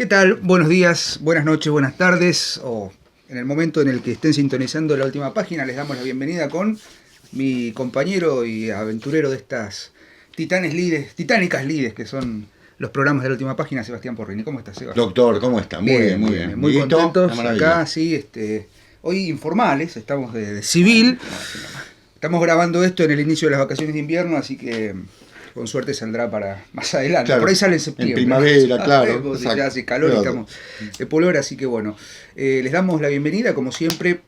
¿Qué tal? Buenos días, buenas noches, buenas tardes, o en el momento en el que estén sintonizando la última página, les damos la bienvenida con mi compañero y aventurero de estas titánicas lides que son los programas de la última página, Sebastián Porrini. ¿Cómo estás, Seba? Doctor, ¿cómo está? Muy bien, muy bien. Muy Dieguito, contentos una maravilla. acá, sí, hoy informales, estamos de civil. Estamos grabando esto en el inicio de las vacaciones de invierno, así que con suerte saldrá para más adelante. Claro, por ahí sale en septiembre. en primavera, claro. Ya hace calor y estamos de pullover, así que bueno. Les damos la bienvenida, como siempre,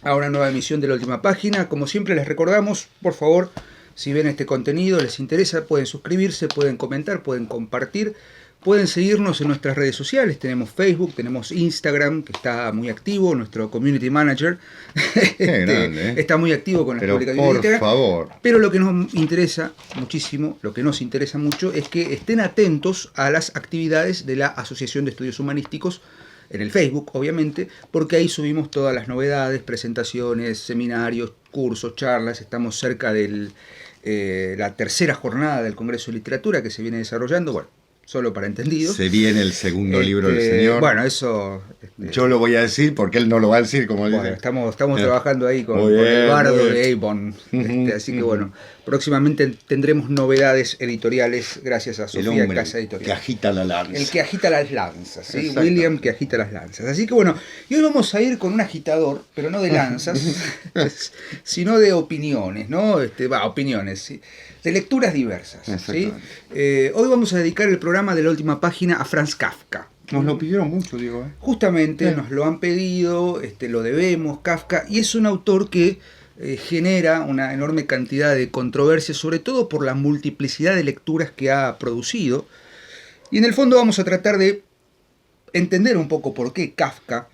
a una nueva emisión de la última página. Como siempre les recordamos, por favor, si ven este contenido, les interesa, pueden suscribirse, pueden comentar, pueden compartir. Pueden seguirnos en nuestras redes sociales, tenemos Facebook, tenemos Instagram, que está muy activo, nuestro community manager está muy activo con las publicaciones. Por favor. Pero lo que nos interesa muchísimo, lo que nos interesa mucho, es que estén atentos a las actividades de la Asociación de Estudios Humanísticos, en el Facebook, obviamente, porque ahí subimos todas las novedades, presentaciones, seminarios, cursos, charlas. Estamos cerca de la tercera jornada del Congreso de Literatura que se viene desarrollando. Bueno, solo para entendidos. Se viene el segundo libro del señor. Bueno, eso... yo lo voy a decir porque él no lo va a decir, como bueno, dice. Estamos trabajando ahí con el bardo de Avon. Así que bueno, próximamente tendremos novedades editoriales gracias a Sofía Casa Editorial. Que agita la lanza. El que agita las lanzas, ¿sí? William que agita las lanzas. Así que bueno, y hoy vamos a ir con un agitador, pero no de lanzas, sino de opiniones, ¿no? Opiniones, ¿sí? De lecturas diversas. ¿Sí? Hoy vamos a dedicar el programa de la última página a Franz Kafka. Nos lo pidieron mucho, digo. Justamente nos lo han pedido, lo debemos, Kafka, y es un autor que genera una enorme cantidad de controversias, sobre todo por la multiplicidad de lecturas que ha producido. Y en el fondo vamos a tratar de entender un poco por qué Kafka,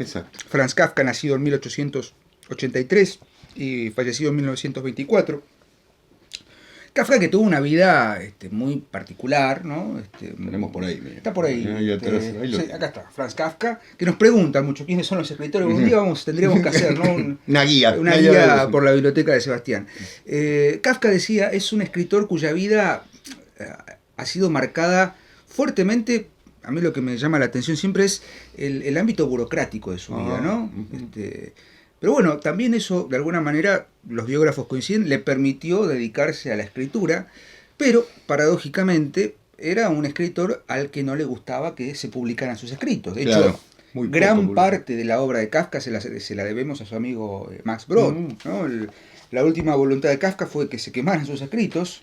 Franz Kafka, nacido en 1883 y fallecido en 1924, Kafka, que tuvo una vida muy particular, ¿no? Tenemos por ahí. Mira. Está por ahí. Ahí atrás, sí, acá está, Franz Kafka, que nos pregunta mucho quiénes son los escritores. Un día tendríamos que hacer, ¿no? Una guía por la biblioteca de Sebastián. Kafka decía, es un escritor cuya vida ha sido marcada fuertemente. A mí lo que me llama la atención siempre es el ámbito burocrático de su vida, ¿no? Pero bueno, también eso, de alguna manera, los biógrafos coinciden, le permitió dedicarse a la escritura, pero, paradójicamente, era un escritor al que no le gustaba que se publicaran sus escritos. De hecho, gran parte de la obra de Kafka se la debemos a su amigo Max Brod, ¿no? La última voluntad de Kafka fue que se quemaran sus escritos.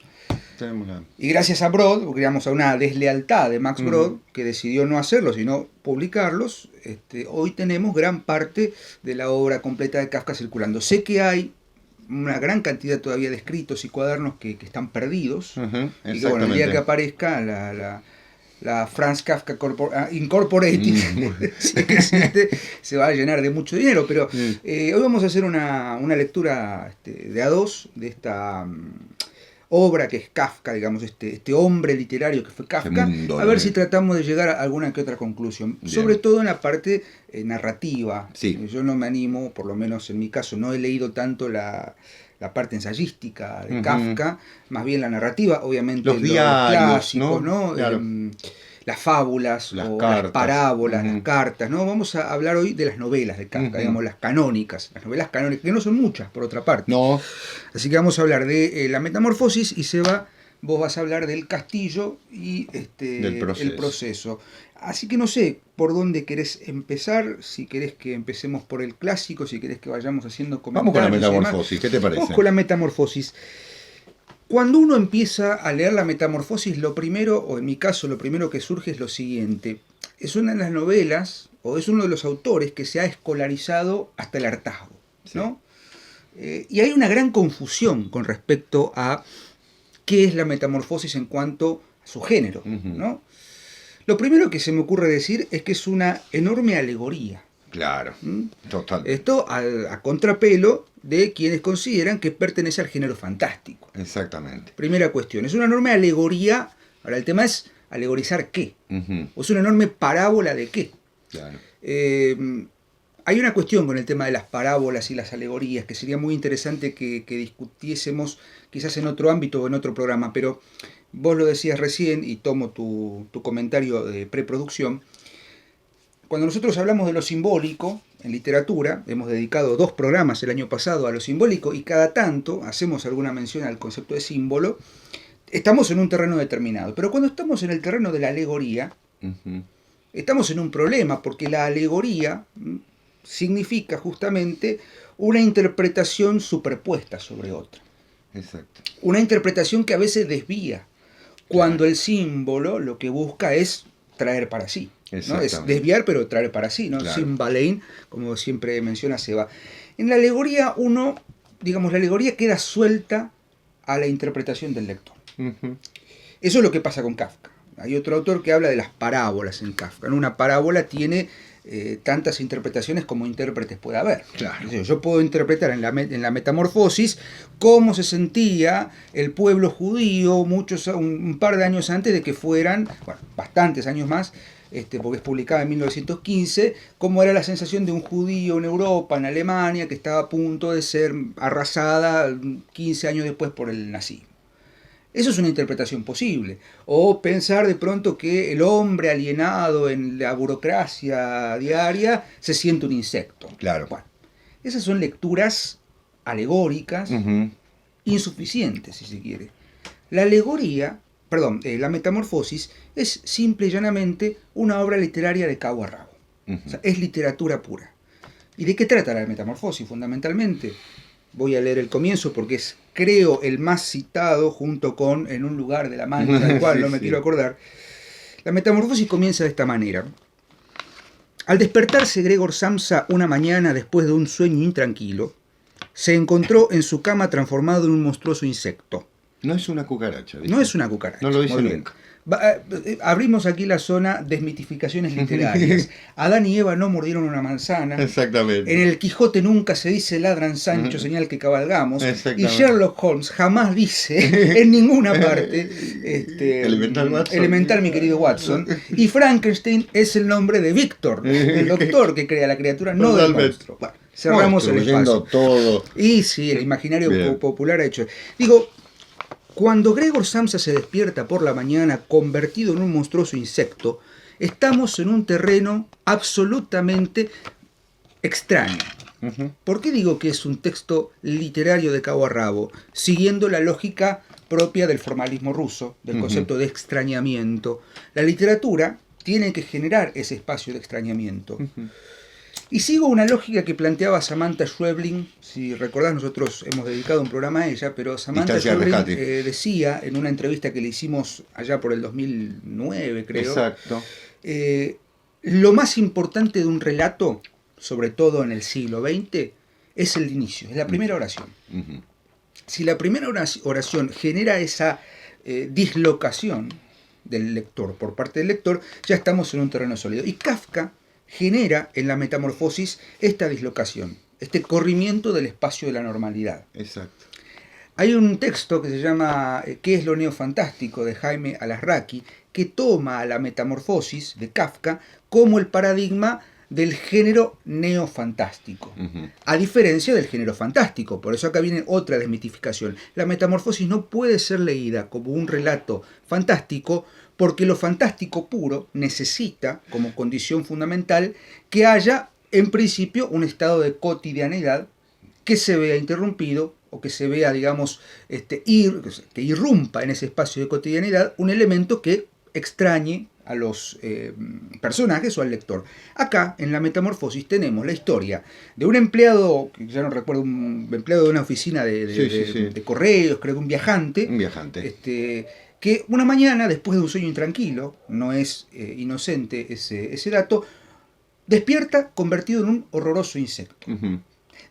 Y gracias a Brod, digamos a una deslealtad de Max Brod, que decidió no hacerlo, sino publicarlos, hoy tenemos gran parte de la obra completa de Kafka circulando. Sé que hay una gran cantidad todavía de escritos y cuadernos que están perdidos, y que bueno, el día que aparezca la Franz Kafka Incorporated, si existe, se va a llenar de mucho dinero, pero hoy vamos a hacer una lectura de a dos de esta... obra que es Kafka, digamos, este hombre literario que fue Kafka, a ver si tratamos de llegar a alguna que otra conclusión, sobre todo en la parte narrativa. Yo no me animo, por lo menos en mi caso, no he leído tanto la parte ensayística de Kafka, más bien la narrativa, obviamente los diarios, clásicos, ¿no? Claro. Las fábulas, las parábolas, las cartas, ¿no? Vamos a hablar hoy de las novelas de Kafka, digamos, las canónicas, las novelas canónicas, que no son muchas, por otra parte. No. Así que vamos a hablar de la Metamorfosis y vos vas a hablar del castillo y el proceso. Así que no sé por dónde querés empezar, si querés que empecemos por el clásico, si querés que vayamos haciendo comentarios. Vamos con la Metamorfosis, ¿qué te parece? Vamos con la Metamorfosis. Cuando uno empieza a leer la Metamorfosis, lo primero, o en mi caso, lo primero que surge es lo siguiente. Es una de las novelas, o es uno de los autores que se ha escolarizado hasta el hartazgo, ¿no? Y hay una gran confusión con respecto a qué es la Metamorfosis en cuanto a su género, ¿no? Lo primero que se me ocurre decir es que es una enorme alegoría. Claro, total. Esto a contrapelo de quienes consideran que pertenece al género fantástico. Exactamente. Primera cuestión, es una enorme alegoría. Ahora el tema es alegorizar qué. O es una enorme parábola de qué. Claro. Hay una cuestión con el tema de las parábolas y las alegorías que sería muy interesante que discutiésemos quizás en otro ámbito o en otro programa, pero vos lo decías recién y tomo tu comentario de preproducción. cuando nosotros hablamos de lo simbólico en literatura, hemos dedicado 2 programas el año pasado a lo simbólico y cada tanto hacemos alguna mención al concepto de símbolo, estamos en un terreno determinado. Pero cuando estamos en el terreno de la alegoría, estamos en un problema, porque la alegoría significa justamente una interpretación superpuesta sobre otra. Exacto. Una interpretación que a veces desvía, cuando el símbolo lo que busca es traer para sí. ¿no? Es desviar, pero traer para sí, ¿no? Claro. Symbalein, como siempre menciona Seba. En la alegoría la alegoría queda suelta a la interpretación del lector. Eso es lo que pasa con Kafka. Hay otro autor que habla de las parábolas en Kafka. Una parábola tiene tantas interpretaciones como intérpretes puede haber. Claro. Yo puedo interpretar en la Metamorfosis cómo se sentía el pueblo judío un par de años antes de que fueran, bastantes años más, porque es publicada en 1915, cómo era la sensación de un judío en Europa, en Alemania, que estaba a punto de ser arrasada 15 años después por el nazismo. Eso es una interpretación posible. O pensar de pronto que el hombre alienado en la burocracia diaria se siente un insecto. Claro. Esas son lecturas alegóricas, insuficientes, si se quiere. La Metamorfosis es simple y llanamente una obra literaria de cabo a rabo. O sea, es literatura pura. ¿Y de qué trata la Metamorfosis fundamentalmente? Voy a leer el comienzo porque es, creo, el más citado junto con En un lugar de la Mancha, del cual no me quiero acordar. La Metamorfosis comienza de esta manera. Al despertarse Gregor Samsa una mañana después de un sueño intranquilo, se encontró en su cama transformado en un monstruoso insecto. No es una cucaracha. ¿Viste? No es una cucaracha. No lo dice nunca. Abrimos aquí la zona desmitificaciones literarias. Adán y Eva no mordieron una manzana. Exactamente. En el Quijote nunca se dice ladran Sancho, señal que cabalgamos. Y Sherlock Holmes jamás dice en ninguna parte elemental mi querido Watson. Y Frankenstein es el nombre de Víctor, el doctor que crea la criatura, no del monstruo. Cerramos el espacio. Todo. Y sí, el imaginario popular ha hecho. Digo, cuando Gregor Samsa se despierta por la mañana convertido en un monstruoso insecto, estamos en un terreno absolutamente extraño. ¿Por qué digo que es un texto literario de cabo a rabo? Siguiendo la lógica propia del formalismo ruso, del concepto de extrañamiento. La literatura tiene que generar ese espacio de extrañamiento. Y sigo una lógica que planteaba Samantha Schweblin. Si recordás, nosotros hemos dedicado un programa a ella, pero Samantha Schweblin decía en una entrevista que le hicimos allá por el 2009, creo. Exacto. Lo más importante de un relato, sobre todo en el siglo XX, es el inicio, es la primera oración. Si la primera oración genera esa dislocación del lector, por parte del lector, ya estamos en un terreno sólido. Y Kafka genera en la Metamorfosis esta dislocación, este corrimiento del espacio de la normalidad. Exacto. Hay un texto que se llama ¿Qué es lo neofantástico?, de Jaime Alasraqui, que toma a la Metamorfosis de Kafka como el paradigma del género neofantástico, a diferencia del género fantástico. Por eso acá viene otra desmitificación. La Metamorfosis no puede ser leída como un relato fantástico, porque lo fantástico puro necesita, como condición fundamental, que haya, en principio, un estado de cotidianidad que se vea interrumpido, o que se vea, digamos, que irrumpa en ese espacio de cotidianidad un elemento que extrañe a los personajes o al lector. Acá, en la Metamorfosis, tenemos la historia de un empleado, que ya no recuerdo, un empleado de una oficina de correos, creo que un viajante. Un viajante. Que una mañana, después de un sueño intranquilo, no es inocente ese dato, despierta convertido en un horroroso insecto.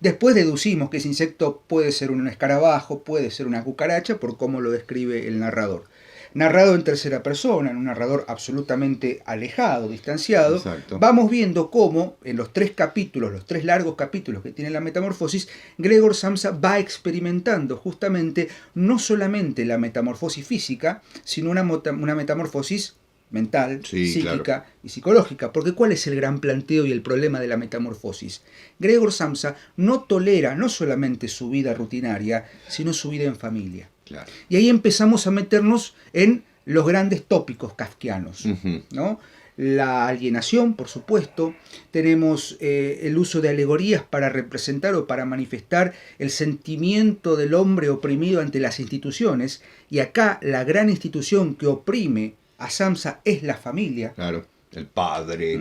Después deducimos que ese insecto puede ser un escarabajo, puede ser una cucaracha, por cómo lo describe el narrador. Narrado en tercera persona, en un narrador absolutamente alejado, distanciado. Exacto. Vamos viendo cómo en los 3 capítulos, los 3 largos capítulos que tiene la Metamorfosis, Gregor Samsa va experimentando justamente no solamente la metamorfosis física, sino una metamorfosis mental, psíquica y psicológica. Porque ¿cuál es el gran planteo y el problema de la Metamorfosis? Gregor Samsa no tolera no solamente su vida rutinaria, sino su vida en familia. Claro. Y ahí empezamos a meternos en los grandes tópicos kafkianos, ¿no? la alienación, por supuesto, tenemos el uso de alegorías para representar o para manifestar el sentimiento del hombre oprimido ante las instituciones, y acá la gran institución que oprime a Samsa es la familia. Claro, el padre,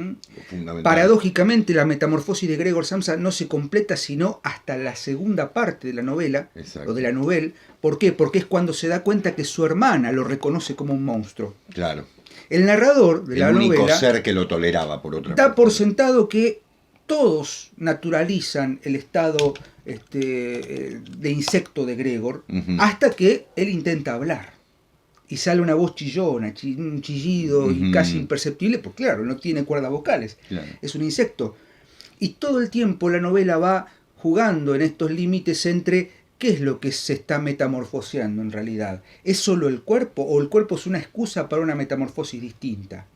fundamental. Paradójicamente, la metamorfosis de Gregor Samsa no se completa sino hasta la segunda parte de la novela, Exacto. o de la novela. ¿Por qué? Porque es cuando se da cuenta que su hermana lo reconoce como un monstruo. Claro. El narrador de la novela... El único ser que lo toleraba, por otra parte. Da por sentado que todos naturalizan el estado de insecto de Gregor, hasta que él intenta hablar. Y sale una voz chillona, un chillido y casi imperceptible, porque claro, no tiene cuerdas vocales, claro. Es un insecto. Y todo el tiempo la novela va jugando en estos límites entre qué es lo que se está metamorfoseando en realidad. ¿Es solo el cuerpo o el cuerpo es una excusa para una metamorfosis distinta?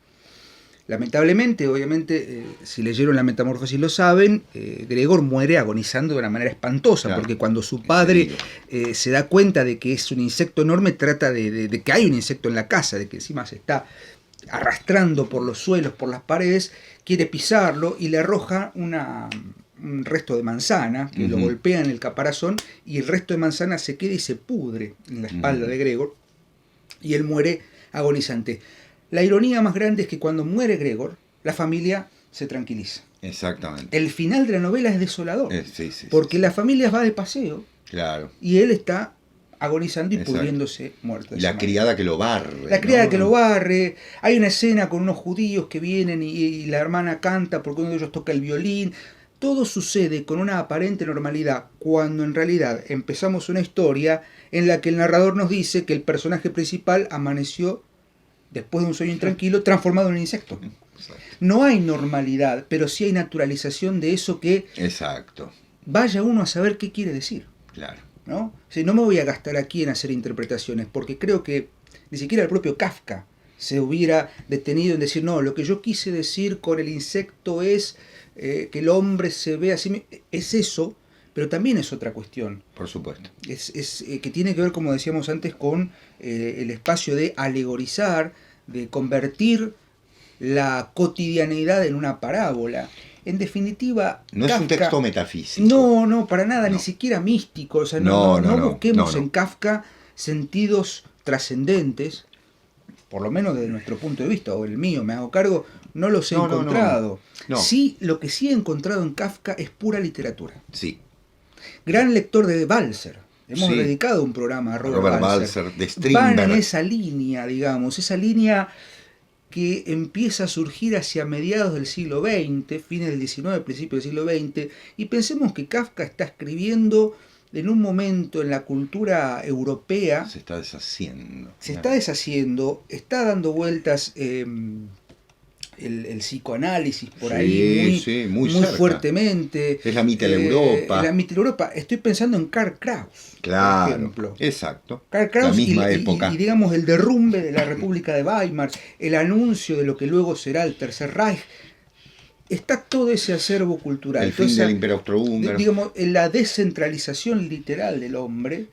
Lamentablemente, obviamente, si leyeron La Metamorfosis lo saben, Gregor muere agonizando de una manera espantosa, claro, porque cuando su padre se da cuenta de que es un insecto enorme, trata de que hay un insecto en la casa, de que encima se está arrastrando por los suelos, por las paredes, quiere pisarlo y le arroja un resto de manzana, que lo golpea en el caparazón, y el resto de manzana se queda y se pudre en la espalda de Gregor, y él muere agonizante. La ironía más grande es que cuando muere Gregor, la familia se tranquiliza. Exactamente. El final de la novela es desolador, sí, porque la familia va de paseo, claro, y él está agonizando y pudriéndose muerto. Y la criada que lo barre. La criada que lo barre. Hay una escena con unos judíos que vienen y la hermana canta porque uno de ellos toca el violín. Todo sucede con una aparente normalidad, cuando en realidad empezamos una historia en la que el narrador nos dice que el personaje principal amaneció después de un sueño intranquilo, transformado en un insecto. Exacto. No hay normalidad, pero sí hay naturalización de eso que... Exacto. Vaya uno a saber qué quiere decir. Claro. ¿No? O sea, no me voy a gastar aquí en hacer interpretaciones, porque creo que ni siquiera el propio Kafka se hubiera detenido en decir, no, lo que yo quise decir con el insecto es que el hombre se ve así. Es eso, pero también es otra cuestión. Por supuesto. Es que tiene que ver, como decíamos antes, con el espacio de alegorizar, de convertir la cotidianeidad en una parábola. En definitiva, no Kafka, es un texto metafísico. No, para nada, ni siquiera místico. O sea, no busquemos en Kafka sentidos trascendentes, por lo menos desde nuestro punto de vista, o el mío, me hago cargo, no los he encontrado. No. Sí, lo que sí he encontrado en Kafka es pura literatura. Sí. Gran lector de Balzer. Hemos dedicado un programa a Robert Balzer, de Strindberg. Van en esa línea, digamos, esa línea que empieza a surgir hacia mediados del siglo XX, fines del XIX, principios del siglo XX, y pensemos que Kafka está escribiendo en un momento en la cultura europea... Se está deshaciendo. Está deshaciendo, está dando vueltas el psicoanálisis por ahí muy fuertemente. Es la Mitteleuropa. La Mitteleuropa. Estoy pensando en Karl Kraus, claro, por ejemplo. Exacto. Karl Kraus, la misma época. Y digamos el derrumbe de la República de Weimar, el anuncio de lo que luego será el Tercer Reich. Está todo ese acervo cultural. El fin del Imperio Austrohúngaro. Digamos, la descentralización literal del hombre,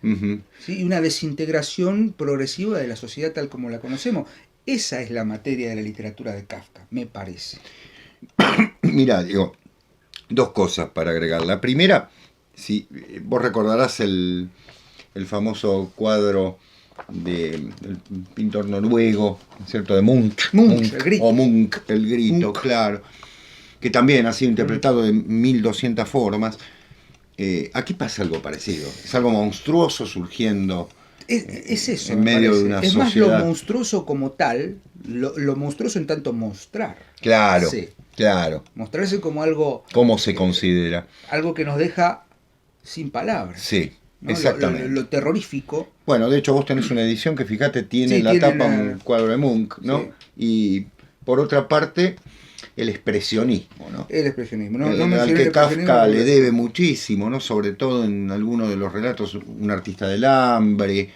¿sí? Y una desintegración progresiva de la sociedad tal como la conocemos. Esa es la materia de la literatura de Kafka, me parece. Mira, digo, dos cosas para agregar. La primera, si vos recordarás el famoso cuadro del pintor noruego, ¿cierto? De Munch, el grito. O Munch, el grito, claro, que también ha sido interpretado de 1200 formas. Aquí pasa algo parecido. Es algo monstruoso surgiendo... Es eso, en medio de una sociedad. Más lo monstruoso como tal, lo monstruoso en tanto mostrar. Claro, claro. Mostrarse como algo... ¿Cómo se considera? Algo que nos deja sin palabras. Sí, ¿no? exactamente. Lo terrorífico. Bueno, de hecho vos tenés una edición que, fíjate, tiene en la tapa un cuadro de Munch, ¿no? Sí. Y por otra parte... el expresionismo, ¿no? El expresionismo. Al que Kafka le debe muchísimo, ¿no? Sobre todo en algunos de los relatos, Un artista del hambre,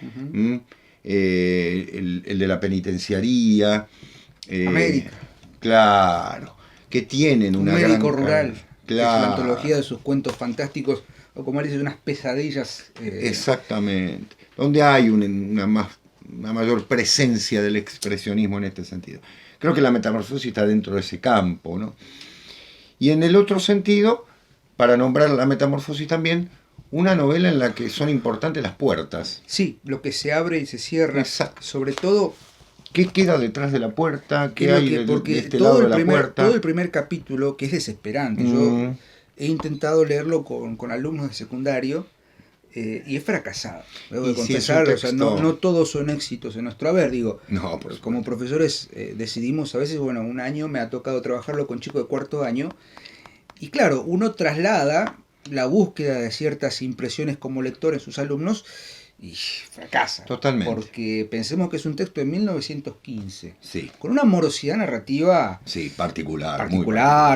el de la penitenciaría. América. Claro, que tienen una gran... Un médico rural, claro. Es la antología de sus cuentos fantásticos, o como él dice, unas pesadillas. Exactamente, donde hay una mayor presencia del expresionismo en este sentido. Creo que la metamorfosis está dentro de ese campo, ¿no? Y en el otro sentido, para nombrar la metamorfosis también, una novela en la que son importantes las puertas. Sí, lo que se abre y se cierra. Exacto. Sobre todo... ¿Qué queda detrás de la puerta? ¿Qué hay de este todo lado de la puerta? todo el primer capítulo, que es desesperante. Yo he intentado leerlo con alumnos de secundario y he fracasado. Debo de confesar, o sea, no todos son éxitos en nuestro haber. Digo, no, como profesores decidimos a veces, bueno, un año me ha tocado trabajarlo con chicos de cuarto año. Y claro, uno traslada la búsqueda de ciertas impresiones como lector en sus alumnos y fracasa. Totalmente. Porque pensemos que es un texto de 1915. Sí. Con una morosidad narrativa. Sí, particular,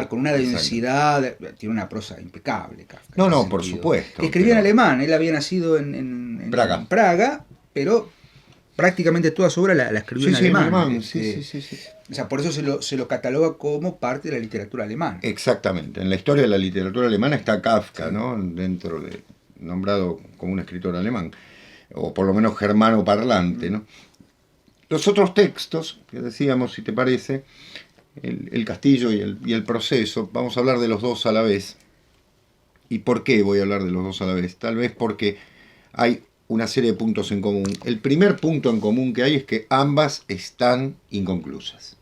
con una densidad. Tiene una prosa impecable, Kafka. No, por supuesto. Escribía en alemán. Él había nacido en Praga, pero prácticamente toda su obra la escribió en alemán. Sí. O sea, por eso se lo cataloga como parte de la literatura alemana. Exactamente. En la historia de la literatura alemana está Kafka, ¿no? Dentro de nombrado como un escritor alemán, o por lo menos germano parlante, ¿no? Los otros textos, que decíamos, si te parece, el Castillo y el Proceso, vamos a hablar de los dos a la vez. ¿Y por qué voy a hablar de los dos a la vez? Tal vez porque hay una serie de puntos en común. El primer punto en común que hay es que ambas están inconclusas.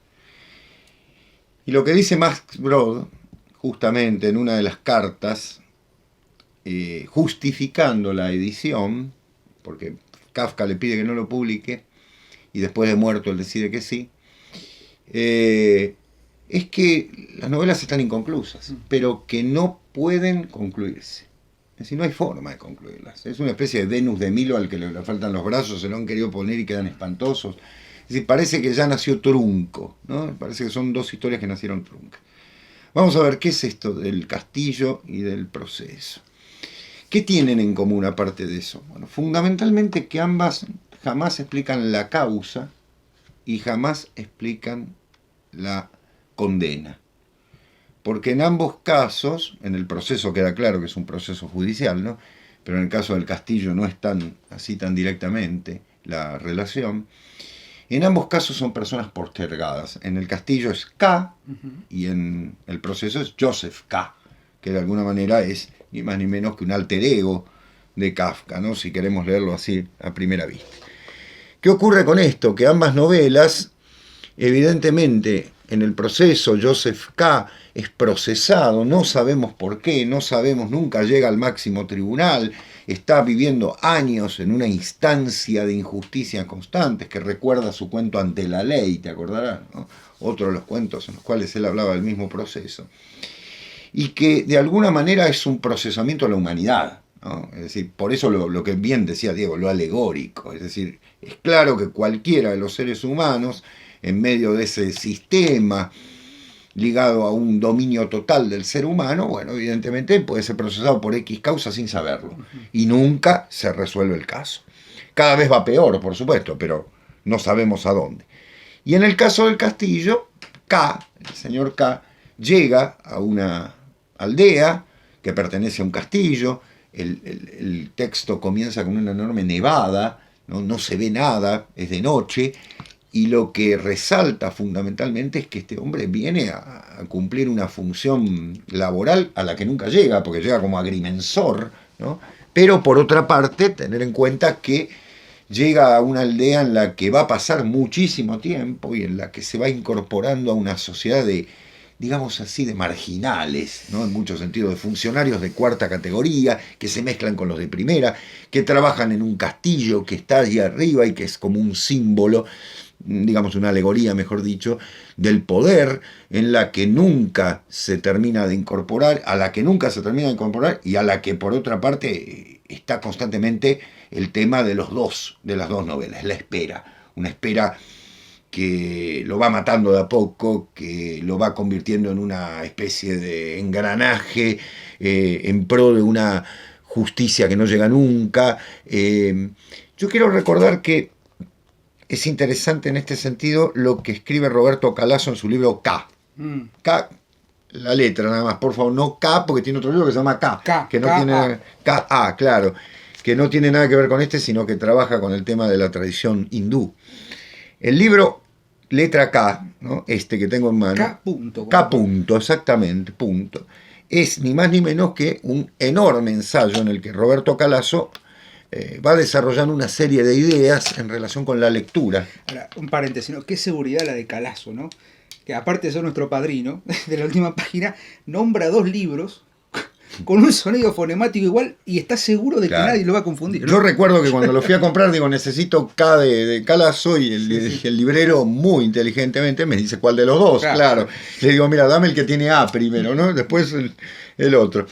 Y lo que dice Max Brod, justamente en una de las cartas, justificando la edición, porque Kafka le pide que no lo publique, y después de muerto él decide que sí, es que las novelas están inconclusas, pero que no pueden concluirse. Es decir, no hay forma de concluirlas. Es una especie de Venus de Milo al que le faltan los brazos, se lo han querido poner y quedan espantosos. Es decir, parece que ya nació trunco, ¿no? Parece que son dos historias que nacieron truncas. Vamos a ver qué es esto del Castillo y del Proceso. ¿Qué tienen en común aparte de eso? Bueno, fundamentalmente que ambas jamás explican la causa y jamás explican la condena. Porque en ambos casos, en el Proceso queda claro que es un proceso judicial, ¿no? Pero en el caso del Castillo no es así tan directamente la relación. En ambos casos son personas postergadas. En el Castillo es K y en el Proceso es Joseph K, que de alguna manera es ni más ni menos que un alter ego de Kafka, ¿no? Si queremos leerlo así a primera vista. ¿Qué ocurre con esto? Que ambas novelas, evidentemente, en el Proceso, Joseph K. es procesado, no sabemos por qué, no sabemos, nunca llega al máximo tribunal, está viviendo años en una instancia de injusticia constantes que recuerda su cuento Ante la Ley, te acordarás, ¿no? Otro de los cuentos en los cuales él hablaba del mismo proceso. Y que de alguna manera es un procesamiento de la humanidad, ¿no? Es decir, por eso lo que bien decía Diego, lo alegórico, es decir, es claro que cualquiera de los seres humanos, en medio de ese sistema ligado a un dominio total del ser humano, bueno, evidentemente puede ser procesado por X causa sin saberlo, y nunca se resuelve el caso. Cada vez va peor, por supuesto, pero no sabemos a dónde. Y en el caso del Castillo, K, el señor K, llega a una aldea que pertenece a un castillo, el texto comienza con una enorme nevada, no se ve nada, es de noche, y lo que resalta fundamentalmente es que este hombre viene a cumplir una función laboral a la que nunca llega, porque llega como agrimensor, ¿no? Pero por otra parte, tener en cuenta que llega a una aldea en la que va a pasar muchísimo tiempo y en la que se va incorporando a una sociedad de, digamos así, de marginales, ¿no? En muchos sentidos, de funcionarios de cuarta categoría, que se mezclan con los de primera, que trabajan en un castillo que está allí arriba y que es como un símbolo, digamos una alegoría, mejor dicho, del poder, en la que nunca se termina de incorporar, a la que nunca se termina de incorporar y a la que por otra parte está constantemente el tema de las dos novelas, la espera, una espera que lo va matando de a poco, que lo va convirtiendo en una especie de engranaje en pro de una justicia que no llega nunca. Yo quiero recordar que es interesante en este sentido lo que escribe Roberto Calazo en su libro K. K, la letra nada más, por favor, no K, porque tiene otro libro que se llama K, que no tiene K-A, claro, que no tiene nada que ver con este, sino que trabaja con el tema de la tradición hindú. El libro letra K, ¿no? Este que tengo en mano. K punto. K punto, exactamente, punto. Es ni más ni menos que un enorme ensayo en el que Roberto Calasso va desarrollando una serie de ideas en relación con la lectura. Ahora, un paréntesis, ¿no? Qué seguridad la de Calasso, ¿no? Que aparte de ser nuestro padrino, de la última página, nombra 2 libros con un sonido fonemático igual y está seguro de que nadie lo va a confundir, ¿no? Yo recuerdo que cuando lo fui a comprar, digo, necesito K de Calasso, y el librero muy inteligentemente me dice cuál de los dos, claro. Le digo, mira, dame el que tiene A primero, ¿no? Después el otro.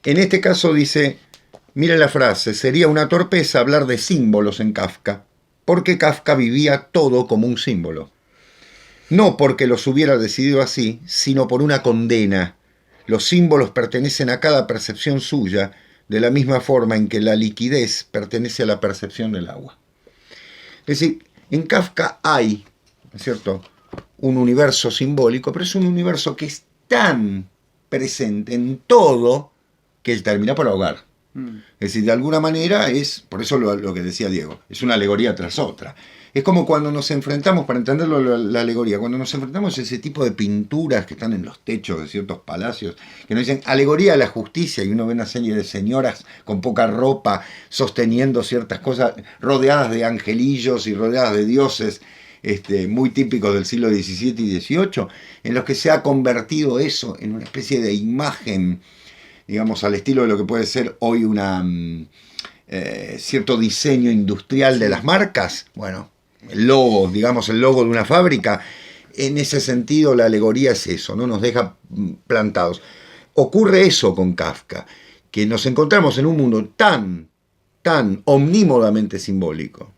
En este caso dice, mira la frase, sería una torpeza hablar de símbolos en Kafka, porque Kafka vivía todo como un símbolo. No porque los hubiera decidido así, sino por una condena. Los símbolos pertenecen a cada percepción suya, de la misma forma en que la liquidez pertenece a la percepción del agua. Es decir, en Kafka hay, ¿no es cierto?, un universo simbólico, pero es un universo que es tan presente en todo que él termina por ahogar. Es decir, de alguna manera es, por eso lo que decía Diego, es una alegoría tras otra. Es como cuando nos enfrentamos, para entenderlo la alegoría, cuando nos enfrentamos a ese tipo de pinturas que están en los techos de ciertos palacios, que nos dicen alegoría a la justicia, y uno ve una serie de señoras con poca ropa sosteniendo ciertas cosas, rodeadas de angelillos y rodeadas de dioses, muy típicos del siglo XVII y XVIII, en los que se ha convertido eso en una especie de imagen, digamos, al estilo de lo que puede ser hoy una cierto diseño industrial de las marcas. Bueno, el logo, digamos, el logo de una fábrica, en ese sentido la alegoría es eso, ¿no? Nos deja plantados. Ocurre eso con Kafka, que nos encontramos en un mundo tan omnímodamente simbólico,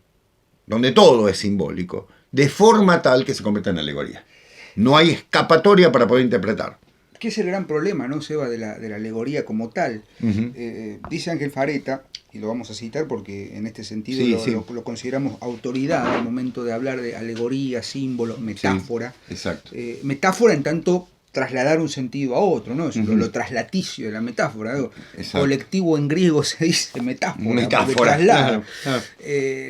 donde todo es simbólico, de forma tal que se convierte en alegoría. No hay escapatoria para poder interpretar. ¿Qué es el gran problema, no, Seba, de la alegoría como tal? Dice Ángel Fareta, y lo vamos a citar porque en este sentido lo consideramos autoridad al momento de hablar de alegoría, símbolo, metáfora. Sí, exacto. Metáfora en tanto trasladar un sentido a otro, ¿no? Es lo traslaticio de la metáfora. Colectivo en griego se dice metáfora. Metáfora, claro.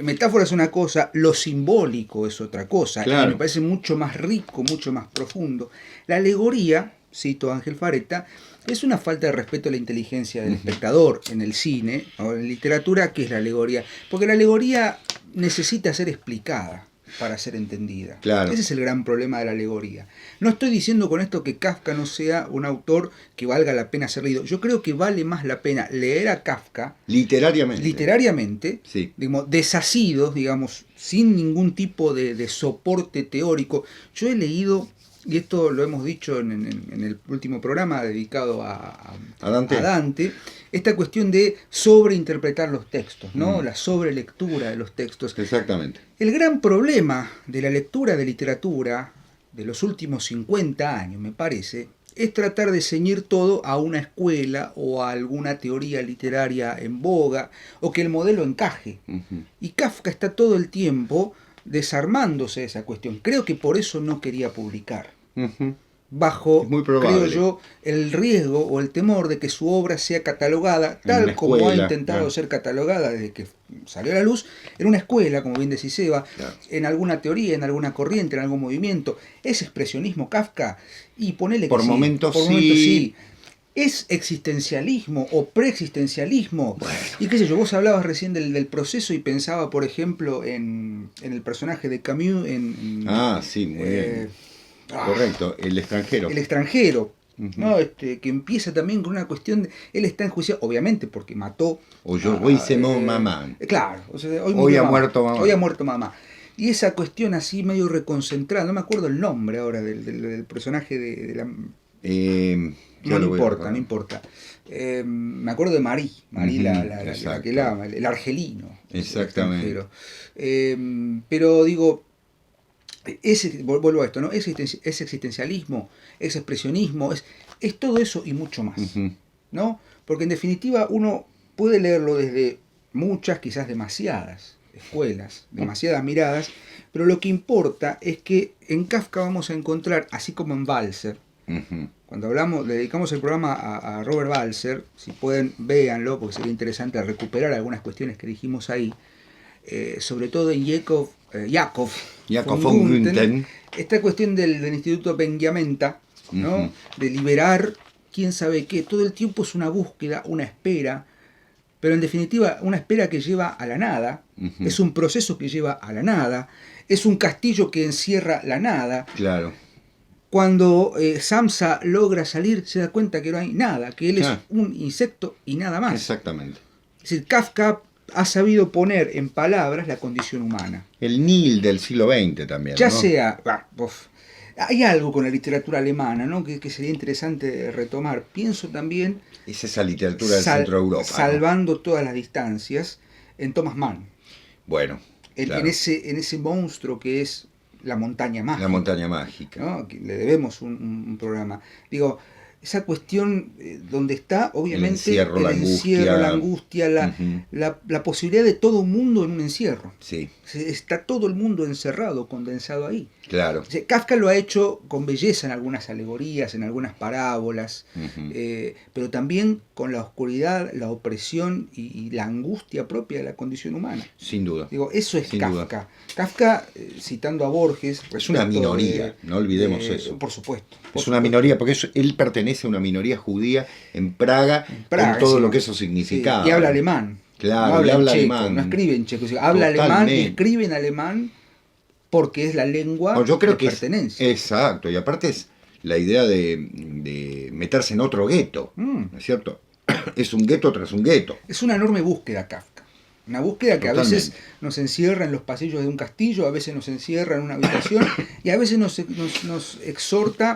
Metáfora es una cosa, lo simbólico es otra cosa. Claro. Y me parece mucho más rico, mucho más profundo. La alegoría, cito a Ángel Fareta, es una falta de respeto a la inteligencia del espectador en el cine o en literatura. ¿Qué es la alegoría? Porque la alegoría necesita ser explicada para ser entendida. Claro. Ese es el gran problema de la alegoría. No estoy diciendo con esto que Kafka no sea un autor que valga la pena ser leído. Yo creo que vale más la pena leer a Kafka literariamente, sí, digamos, desasidos, digamos, sin ningún tipo de soporte teórico. Yo he leído, y esto lo hemos dicho en el último programa dedicado a Dante, esta cuestión de sobreinterpretar los textos, ¿no? La sobrelectura de los textos. Exactamente. El gran problema de la lectura de literatura de los últimos 50 años, me parece, es tratar de ceñir todo a una escuela o a alguna teoría literaria en boga, o que el modelo encaje. Y Kafka está todo el tiempo desarmándose de esa cuestión. Creo que por eso no quería publicar. Bajo, creo yo, el riesgo o el temor de que su obra sea catalogada, tal como ha intentado ser catalogada desde que salió a la luz, en una escuela, como bien decís Seba, en alguna teoría, en alguna corriente, en algún movimiento. ¿Es expresionismo Kafka? Y ponele que por momentos sí. ¿Es existencialismo o preexistencialismo? Bueno. Y qué sé yo, vos hablabas recién del proceso y pensaba, por ejemplo, en el personaje de Camus sí, muy bien. Correcto, el extranjero. El extranjero, ¿no? Que empieza también con una cuestión de, él está enjuiciado, obviamente, porque mató. Hoy se mamá. Claro, o sea, hoy ha muerto mamá. Hoy ha muerto mamá. Y esa cuestión así medio reconcentrada, no me acuerdo el nombre ahora del personaje de la... no importa. Me acuerdo de Marie la que la ama, el argelino. Exactamente. Pero digo, vuelvo a esto, ¿no? Es existencialismo, es expresionismo, es todo eso y mucho más, ¿no? Porque en definitiva uno puede leerlo desde muchas, quizás demasiadas escuelas, demasiadas miradas, pero lo que importa es que en Kafka vamos a encontrar, así como en Balzer, cuando le dedicamos el programa a Robert Balzer, si pueden, véanlo, porque sería interesante recuperar algunas cuestiones que dijimos ahí, sobre todo en Chekhov Yakov von Gunther. Esta cuestión del Instituto Benjamenta, ¿no? De liberar quién sabe qué, todo el tiempo es una búsqueda, una espera, pero en definitiva una espera que lleva a la nada, es un proceso que lleva a la nada, es un castillo que encierra la nada. Claro. Cuando Samsa logra salir, se da cuenta que no hay nada, que él es un insecto y nada más. Exactamente. Es decir, Kafka ha sabido poner en palabras la condición humana. El Nil del siglo XX también. Ya ¿no? sea... hay algo con la literatura alemana, ¿no? que sería interesante retomar. Pienso también... Es esa literatura del centro de Europa. Salvando todas las distancias, en Thomas Mann. Bueno. Claro. En ese monstruo que es la montaña mágica. La montaña mágica. ¿No? Que le debemos un programa. Digo, esa cuestión donde está, obviamente, el encierro, la angustia, la posibilidad de todo un mundo en un encierro. Sí. Está todo el mundo encerrado, condensado ahí. Claro. Kafka lo ha hecho con belleza en algunas alegorías, en algunas parábolas, pero también con la oscuridad, la opresión y la angustia propia de la condición humana. Sin duda. Digo, eso es Sin Kafka. duda. Kafka, citando a Borges... Es una minoría, no olvidemos eso. Por supuesto. Es una minoría, porque él pertenece a una minoría judía en Praga con todo lo que eso significaba. Sí, y habla alemán. Claro, no habla checo, alemán. no escribe en checo. Habla alemán y escribe en alemán porque es la lengua yo creo de que pertenencia. Exacto, y aparte es la idea de meterse en otro gueto, ¿no es cierto? Es un gueto tras un gueto. Es una enorme búsqueda Kafka. Una búsqueda que Totalmente. A veces nos encierra en los pasillos de un castillo, a veces nos encierra en una habitación y a veces nos exhorta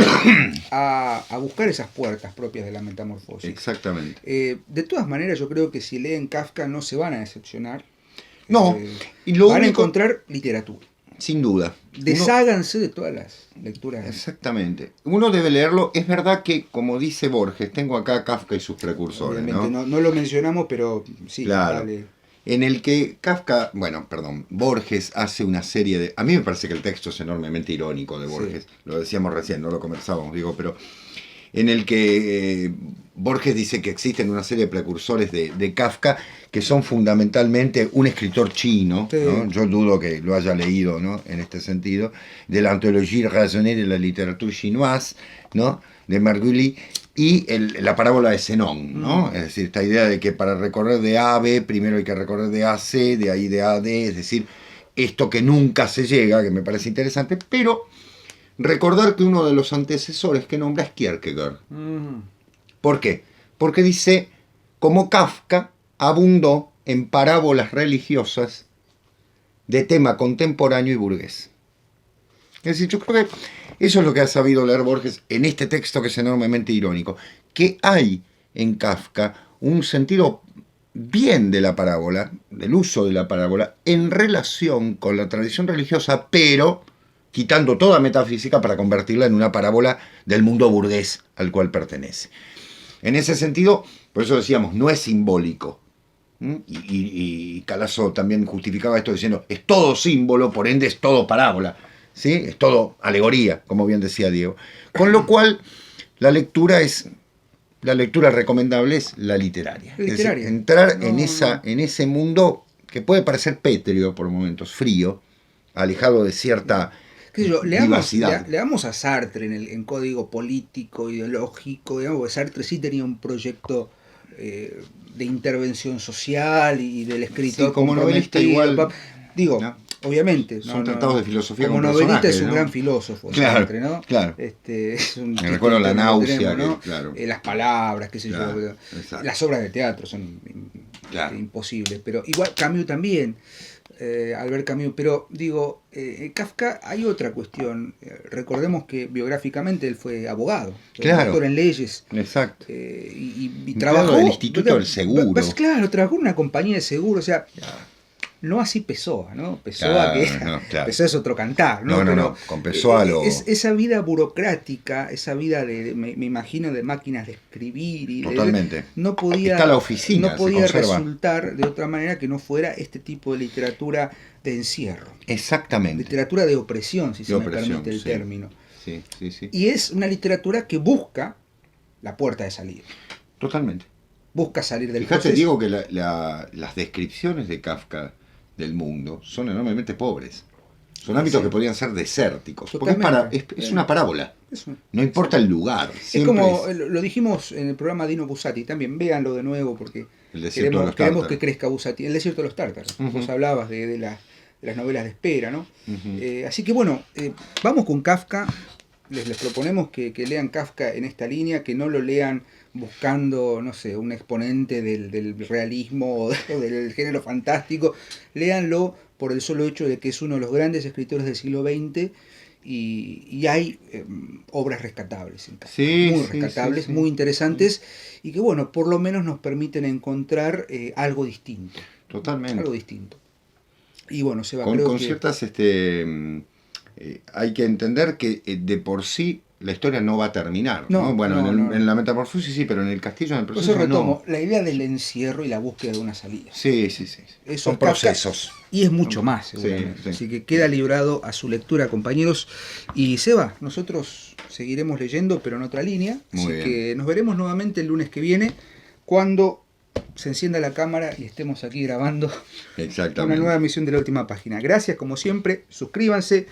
a buscar esas puertas propias de la metamorfosis. Exactamente. De todas maneras, yo creo que si leen Kafka no se van a decepcionar. No, y van a encontrar literatura. Sin duda. Desháganse de todas las lecturas. Exactamente. Uno debe leerlo. Es verdad que, como dice Borges, tengo acá Kafka y sus precursores. Obviamente, no lo mencionamos, pero sí, claro. Vale. En el que Borges hace una serie de... A mí me parece que el texto es enormemente irónico de Borges. Sí. Lo decíamos recién, no lo conversábamos, pero... En el que Borges dice que existen una serie de precursores de Kafka que son fundamentalmente un escritor chino, sí. ¿no? Yo dudo que lo haya leído, ¿no? En este sentido, de la Anthologie raisonnée de la literature chinoise, ¿no? De Margulis, y la parábola de Zenón, ¿no? Es decir, esta idea de que para recorrer de A a B, primero hay que recorrer de A a C, de ahí de A a D, es decir, esto que nunca se llega, que me parece interesante, pero... Recordar que uno de los antecesores que nombra es Kierkegaard. ¿Por qué? Porque dice, como Kafka abundó en parábolas religiosas de tema contemporáneo y burgués. Es decir, yo creo que eso es lo que ha sabido leer Borges en este texto que es enormemente irónico, que hay en Kafka un sentido bien de la parábola, del uso de la parábola, en relación con la tradición religiosa, pero... quitando toda metafísica para convertirla en una parábola del mundo burgués al cual pertenece. En ese sentido, por eso decíamos, no es simbólico. Y Calazo también justificaba esto diciendo, es todo símbolo, por ende es todo parábola, ¿sí? Es todo alegoría, como bien decía Diego. Con lo cual, la lectura recomendable es la literaria. Es decir, entrar en ese mundo que puede parecer pétreo por momentos, frío, alejado de cierta... Leamos a Sartre en código político, ideológico, digamos, porque Sartre sí tenía un proyecto de intervención social y del escritor. Sí, como novelista igual. Digo, ¿no? Obviamente. Son tratados de filosofía como novelista es un gran filósofo, claro, Sartre, ¿no? Claro. Me recuerdo La náusea, ¿no? Claro. Las palabras, qué sé claro, yo. exacto. Las obras de teatro son imposibles, pero igual Camus también. Albert Camus, pero digo, Kafka hay otra cuestión. Recordemos que biográficamente él fue abogado, doctor en leyes. Exacto. Y trabajó en el Instituto del Seguro. Claro, trabajó en una compañía de seguro, o sea, no así Pessoa, ¿no? Pessoa Pessoa es otro cantar, ¿no? No, con Pessoa esa vida burocrática, esa vida me imagino de máquinas de escribir y totalmente. No podía, está la oficina, no podía resultar de otra manera que no fuera este tipo de literatura de encierro. Exactamente. Literatura de opresión, si se me permite el término. Sí. Y es una literatura que busca la puerta de salida. Totalmente. Busca salir del Fíjate, proceso. Diego, que las descripciones de Kafka del mundo son enormemente pobres. Son ámbitos Sí. que podrían ser desérticos. Totalmente. Porque es una parábola. Eso. No importa el lugar. Es Siempre como, es lo dijimos en el programa Dino Buzzati, también véanlo de nuevo porque el desierto de los queremos tártaros. que crezca Buzzati, el desierto de los tártaros. Ujú. Vos hablabas de las novelas de espera, ¿no? Ujú. Así que bueno, vamos con Kafka. Les proponemos que lean Kafka en esta línea, que no lo lean buscando, no sé, un exponente del realismo o del género fantástico. Léanlo por el solo hecho de que es uno de los grandes escritores del siglo XX y hay obras rescatables en Kafka, Sí, muy sí, rescatables, sí, sí. muy interesantes y que bueno, por lo menos nos permiten encontrar algo distinto. Totalmente. Algo distinto. Y bueno, Seba, Con, creo con que... ciertas, hay que entender que de por sí la historia no va a terminar, ¿no? No, Bueno, no, no. en la metamorfosis sí, pero en el castillo, en el Por eso proceso retomo, no. la idea del encierro y la búsqueda de una salida. Sí, sí, sí. Eso Son es Kafka, procesos. y es mucho más, Sí, seguramente. sí. Así que queda librado a su lectura, compañeros. Y Seba, nosotros seguiremos leyendo, pero en otra línea. Muy Así bien. que nos veremos nuevamente el lunes que viene, cuando se encienda la cámara y estemos aquí grabando Exactamente. una nueva emisión de La Última Página. Gracias, como siempre. Suscríbanse,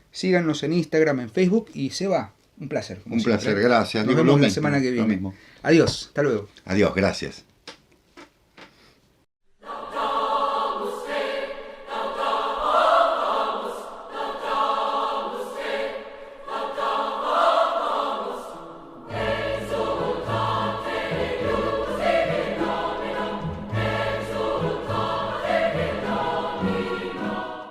síganos en Instagram, en Facebook. Y Seba, un placer. como Un placer, siempre. gracias. Nos Digo, vemos lo la mismo, semana que lo viene. mismo. Adiós, hasta luego. Adiós, gracias.